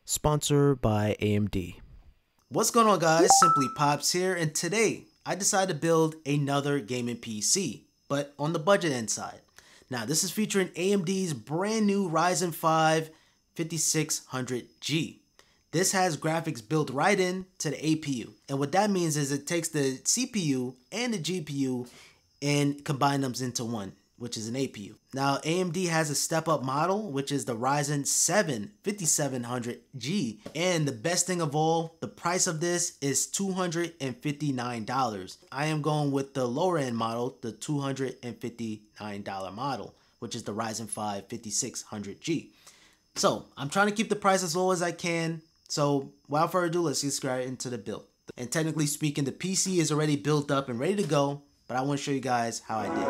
sponsored by AMD. What's going on, guys? Simply Pops here, and today I decided to build another gaming PC, but on the budget end side. Now, this is featuring AMD's brand new Ryzen 5 5600G. This has graphics built right in to the APU, and what that means is it takes the CPU and the GPU and combine them into one, which is an APU. Now, AMD has a step-up model, which is the Ryzen 7 5700G, and the best thing of all, the price of this is $259. I am going with the lower end model, the $259 model, which is the Ryzen 5 5600G. So I'm trying to keep the price as low as I can. So without further ado, let's get straight into the build. And technically speaking, the PC is already built up and ready to go, but I want to show you guys how I did.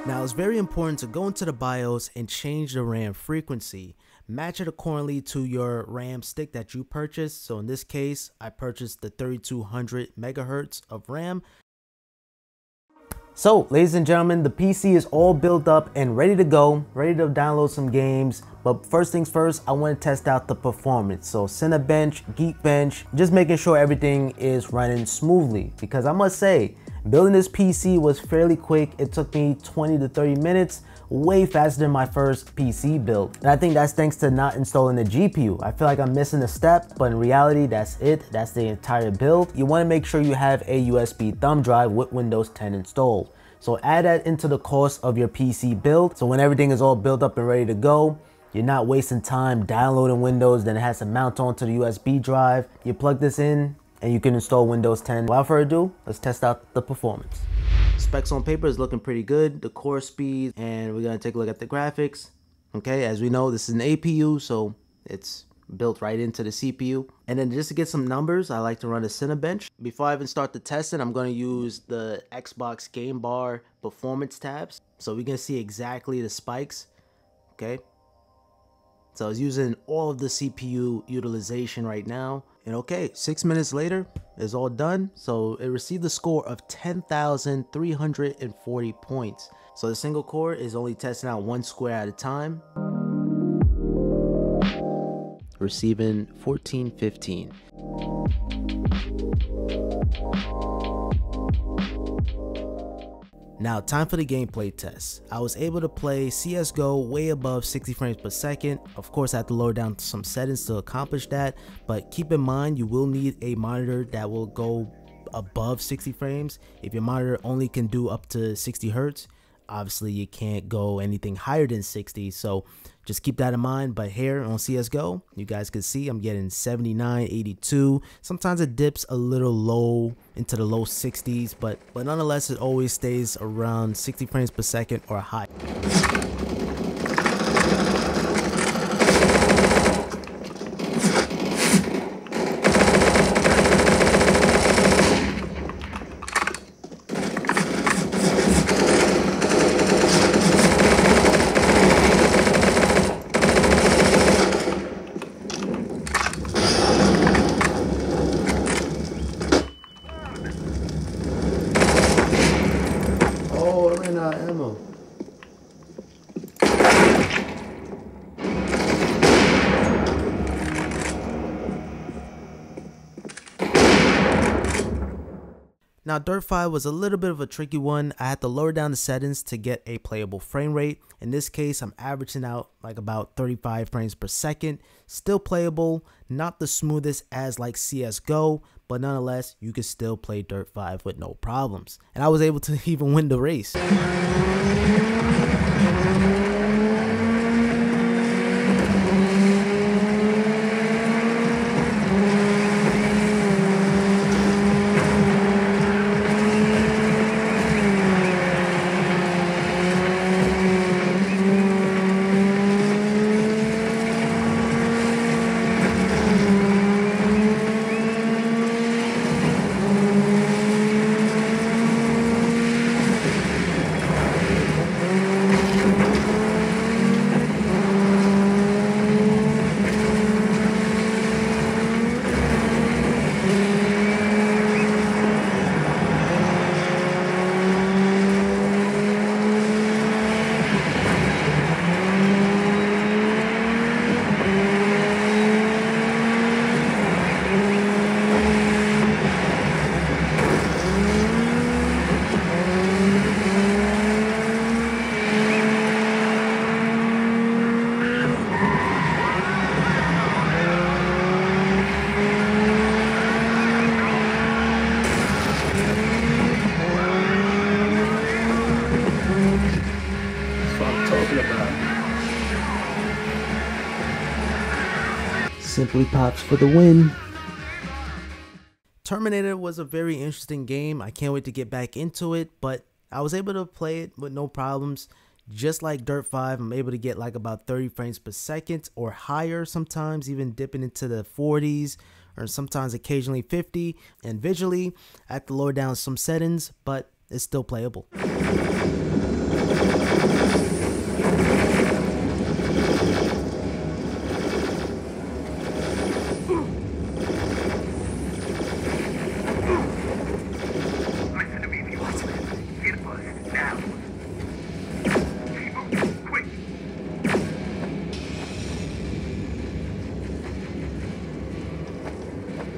Now, it's very important to go into the BIOS and change the RAM frequency. Match it accordingly to your RAM stick that you purchased. So in this case, I purchased the 3200 megahertz of RAM. So, ladies and gentlemen, the PC is all built up and ready to go, ready to download some games. But first things first, I want to test out the performance. So Cinebench, Geekbench, just making sure everything is running smoothly. Because I must say, building this PC was fairly quick. It took me 20 to 30 minutes, way faster than my first PC build. And I think that's thanks to not installing the GPU. I feel like I'm missing a step, but in reality, that's it. That's the entire build. You want to make sure you have a USB thumb drive with Windows 10 installed. So add that into the cost of your PC build. So when everything is all built up and ready to go, you're not wasting time downloading Windows, then it has to mount onto the USB drive. You plug this in, and you can install Windows 10. Without further ado, let's test out the performance. Specs on paper is looking pretty good. The core speed, and we're gonna take a look at the graphics. Okay, as we know, this is an APU, so it's built right into the CPU. And then just to get some numbers, I like to run a Cinebench. Before I even start the testing, I'm gonna use the Xbox Game Bar performance tabs, so we can see exactly the spikes. Okay. So I was using all of the CPU utilization right now. And okay, 6 minutes later, it's all done. So it received a score of 10,340 points. So the single core is only testing out one square at a time. Receiving 1415. Now, time for the gameplay test. I was able to play CSGO way above 60 frames per second. Of course, I have to lower down some settings to accomplish that, but keep in mind you will need a monitor that will go above 60 frames. If your monitor only can do up to 60 hertz, obviously you can't go anything higher than 60, so just keep that in mind. But here on CSGO, you guys can see I'm getting 79, 82. Sometimes it dips a little low into the low 60s, but nonetheless it always stays around 60 frames per second or higher. Oh, I ran out of ammo. Now, Dirt 5 was a little bit of a tricky one. I had to lower down the settings to get a playable frame rate. In this case, I'm averaging out like about 35 frames per second. Still playable, not the smoothest as like CSGO, but nonetheless, you can still play Dirt 5 with no problems. And I was able to even win the race. Simplypops for the win. Terminator was a very interesting game. I can't wait to get back into it, but I was able to play it with no problems. Just like Dirt 5, I'm able to get like about 30 frames per second or higher, sometimes even dipping into the 40s or sometimes occasionally 50. And visually, I have to lower down some settings, but it's still playable.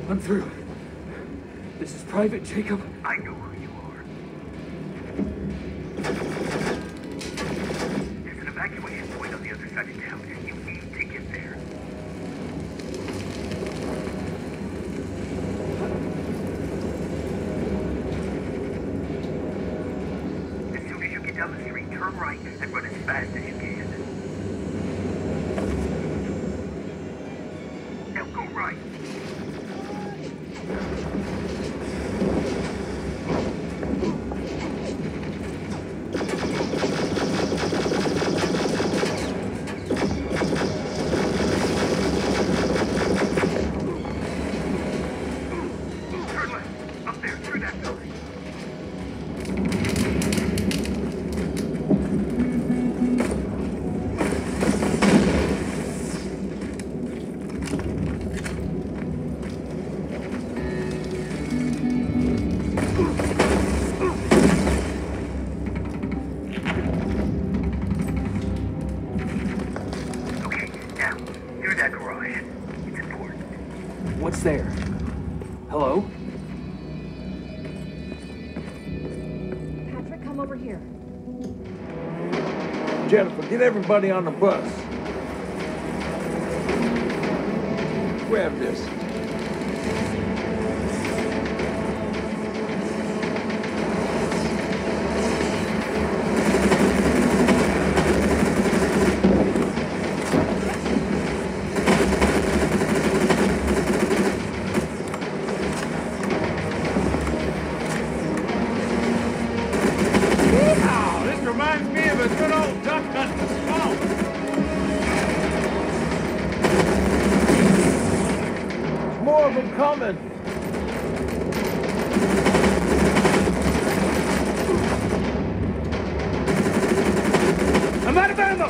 I'm through. This is Private Jacob. I know who you are. There's an evacuation point on the other side of town. You need to get there. As soon as you get down the street, turn right and run as fast as you can. Now go right. Turn left, up there, through that building. Okay, now, through that garage. It's important. What's there? Hello? Patrick, come over here. Jennifer, get everybody on the bus. Grab this. Wow, this reminds me of a good old duck hunt in the swamp. More of them coming. I'm out of ammo.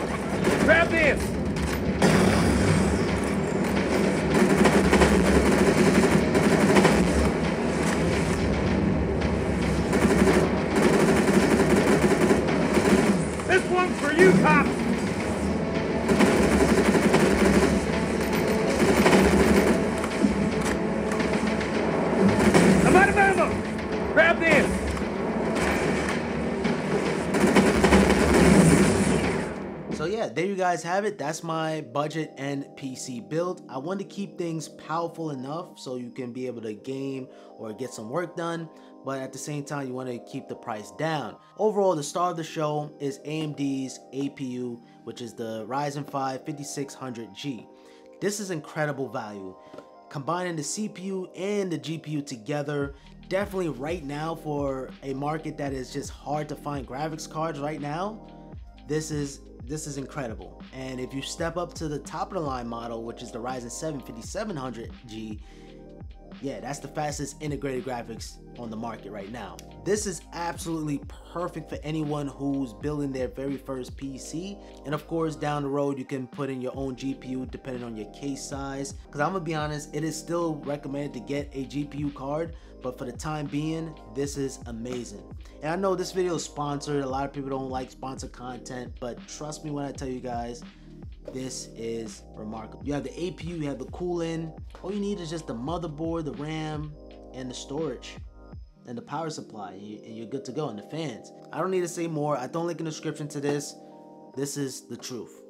Grab this. This one's for you, cop. I'm out of ammo. Grab this. So yeah, there you guys have it. That's my budget and PC build. I want to keep things powerful enough so you can be able to game or get some work done, but at the same time you want to keep the price down. Overall, the star of the show is AMD's APU, which is the Ryzen 5 5600G. This is incredible value. Combining the CPU and the GPU together, definitely right now for a market that is just hard to find graphics cards right now, this is incredible. And if you step up to the top of the line model, which is the Ryzen 7 5700G, yeah, that's the fastest integrated graphics on the market right now. This is absolutely perfect for anyone who's building their very first PC. And of course, down the road, you can put in your own GPU depending on your case size. Because I'm gonna be honest, it is still recommended to get a GPU card, but for the time being, this is amazing. And I know this video is sponsored. A lot of people don't like sponsored content, but trust me when I tell you guys, this is remarkable. You have the APU, you have the cooling. All you need is just the motherboard, the RAM, and the storage, and the power supply, and you're good to go, and the fans. I don't need to say more. I throw a link in the description to this. This is the truth.